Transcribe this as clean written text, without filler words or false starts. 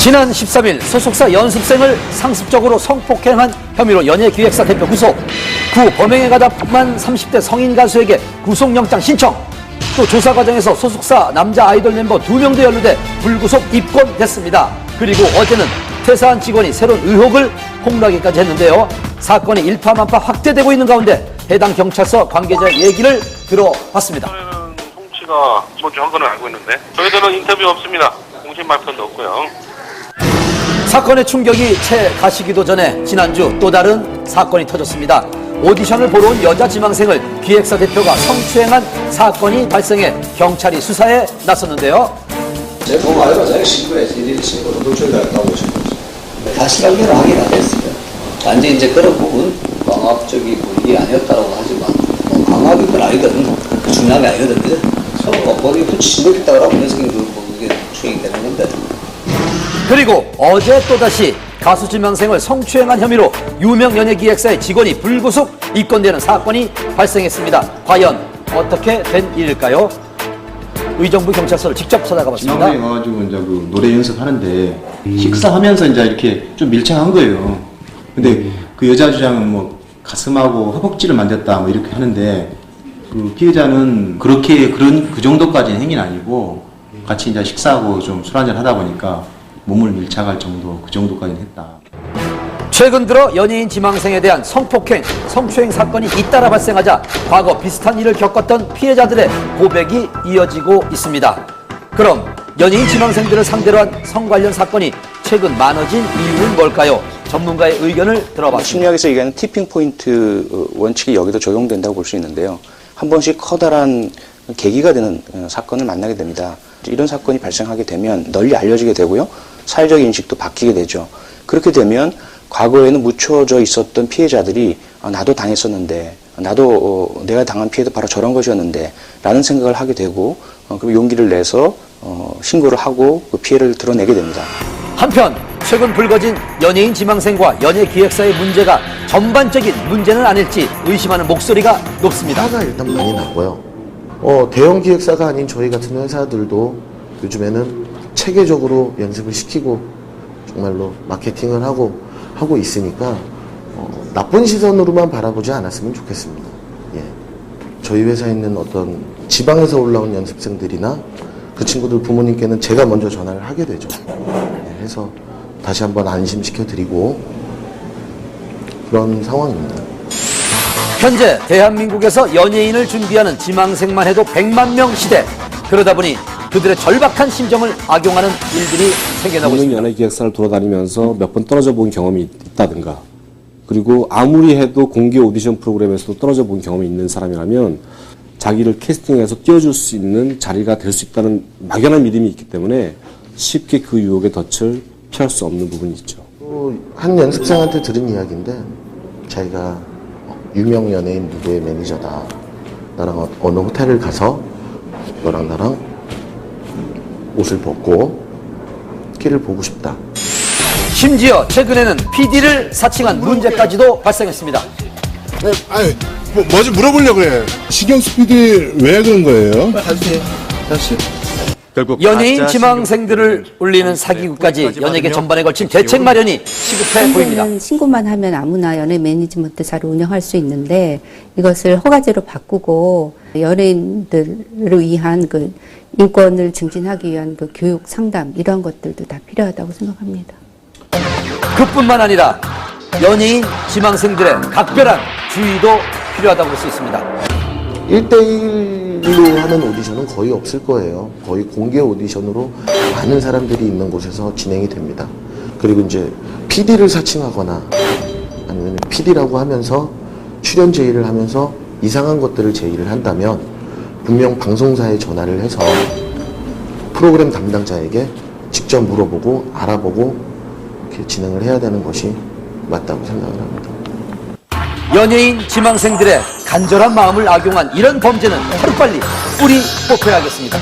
지난 13일 소속사 연습생을 상습적으로 성폭행한 혐의로 연예기획사 대표 구속, 구 범행에 가담한 30대 성인 가수에게 구속영장 신청, 또 조사 과정에서 소속사 남자 아이돌 멤버 2명도 연루돼 불구속 입건됐습니다. 그리고 어제는 퇴사한 직원이 새로운 의혹을 폭로하기까지 했는데요. 사건이 일파만파 확대되고 있는 가운데 해당 경찰서 관계자의 얘기를 들어봤습니다. 이번에는 송치가 이번 주 한 건을 알고 있는데 저희들은 인터뷰 없습니다. 공식 발표도 없고요. 사건의 충격이 채 가시기도 전에 지난주 또 다른 사건이 터졌습니다. 오디션을 보러 온 여자 지망생을 기획사 대표가 성추행한 사건이 발생해 경찰이 수사에 나섰는데요. 제 돈 알바자에 신고해서 일일이 신고를 노출됐다고 보시면 되죠. 다시 관계를 하긴 안 했습니다. 단지 이제 그런 부분 강압적인 일이 아니었다고 하지만 강압이건 아니든 중요한 게 아니거든요. 서로 머리에 붙이시겠다고 하면 그게 추행이 되는 건데. 그리고 어제 또다시 가수 지망생을 성추행한 혐의로 유명 연예기획사의 직원이 불구속 입건되는 사건이 발생했습니다. 과연 어떻게 된 일일까요? 의정부 경찰서를 직접 찾아가봤습니다. 지난번에 가가지고 이제 그 노래 연습하는데 식사하면서 이제 이렇게 좀 밀착한 거예요. 근데 그 여자 주장은 뭐 가슴하고 허벅지를 만졌다 뭐 이렇게 하는데 그 피해자는 그렇게 그 정도까지는 행위는 아니고 같이 이제 식사하고 좀 술 한잔 하다 보니까 몸을 밀착할 정도, 그 정도까지는 했다. 최근 들어 연예인 지망생에 대한 성폭행, 성추행 사건이 잇따라 발생하자 과거 비슷한 일을 겪었던 피해자들의 고백이 이어지고 있습니다. 그럼 연예인 지망생들을 상대로 한 성 관련 사건이 최근 많아진 이유는 뭘까요? 전문가의 의견을 들어봤습니다. 심리학에서 얘기하는 티핑 포인트 원칙이 여기도 적용된다고 볼 수 있는데요. 한 번씩 커다란 계기가 되는 사건을 만나게 됩니다. 이런 사건이 발생하게 되면 널리 알려지게 되고요. 사회적 인식도 바뀌게 되죠. 그렇게 되면 과거에는 묻혀져 있었던 피해자들이 나도 당했었는데, 나도 내가 당한 피해도 바로 저런 것이었는데 라는 생각을 하게 되고 그리고 용기를 내서 신고를 하고 그 피해를 드러내게 됩니다. 한편 최근 불거진 연예인 지망생과 연예기획사의 문제가 전반적인 문제는 아닐지 의심하는 목소리가 높습니다. 화가 일단 많이 나고요. 대형 기획사가 아닌 저희 같은 회사들도 요즘에는 체계적으로 연습을 시키고 정말로 마케팅을 하고 있으니까 나쁜 시선으로만 바라보지 않았으면 좋겠습니다. 예. 저희 회사에 있는 어떤 지방에서 올라온 연습생들이나 그 친구들 부모님께는 제가 먼저 전화를 하게 되죠. 예, 해서 다시 한번 안심시켜드리고 그런 상황입니다. 현재 대한민국에서 연예인을 준비하는 지망생만 해도 100만 명 시대. 그러다 보니 그들의 절박한 심정을 악용하는 일들이 생겨나고 있습니다. 연예기획사를 돌아다니면서 몇 번 떨어져 본 경험이 있다든가, 그리고 아무리 해도 공개 오디션 프로그램에서도 떨어져 본 경험이 있는 사람이라면 자기를 캐스팅해서 띄워줄 수 있는 자리가 될 수 있다는 막연한 믿음이 있기 때문에 쉽게 그 유혹의 덫을 피할 수 없는 부분이 있죠. 한 연습생한테 들은 이야기인데 자기가 유명 연예인 누구의 매니저다. 나랑 어느 호텔을 가서 너랑 나랑 옷을 벗고 끼를 보고 싶다. 심지어 최근에는 PD를 사칭한 문제까지도 발생했습니다. 아니, 뭐지 물어보려고 그래. 식용수 PD 왜 그런 거예요? 다시. 연예인 지망생들을 울리는 사기극까지 연예계 전반에 걸친 대책 마련이 시급해 보입니다. 신고만 하면 아무나 연예 매니지먼트 자를 운영할 수 있는데 이것을 허가제로 바꾸고 연예인들을 위한 그 인권을 증진하기 위한 그 교육 상담 이런 것들도 다 필요하다고 생각합니다. 그뿐만 아니라 연예인 지망생들의 각별한 주의도 필요하다고 볼 수 있습니다. 1대1로 하는 오디션은 거의 없을 거예요. 거의 공개 오디션으로 많은 사람들이 있는 곳에서 진행이 됩니다. 그리고 이제 PD를 사칭하거나 아니면 PD라고 하면서 출연 제의를 하면서 이상한 것들을 제의를 한다면 분명 방송사에 전화를 해서 프로그램 담당자에게 직접 물어보고 알아보고 이렇게 진행을 해야 되는 것이 맞다고 생각을 합니다. 연예인 지망생들의 간절한 마음을 악용한 이런 범죄는 하루빨리 뿌리 뽑혀야겠습니다.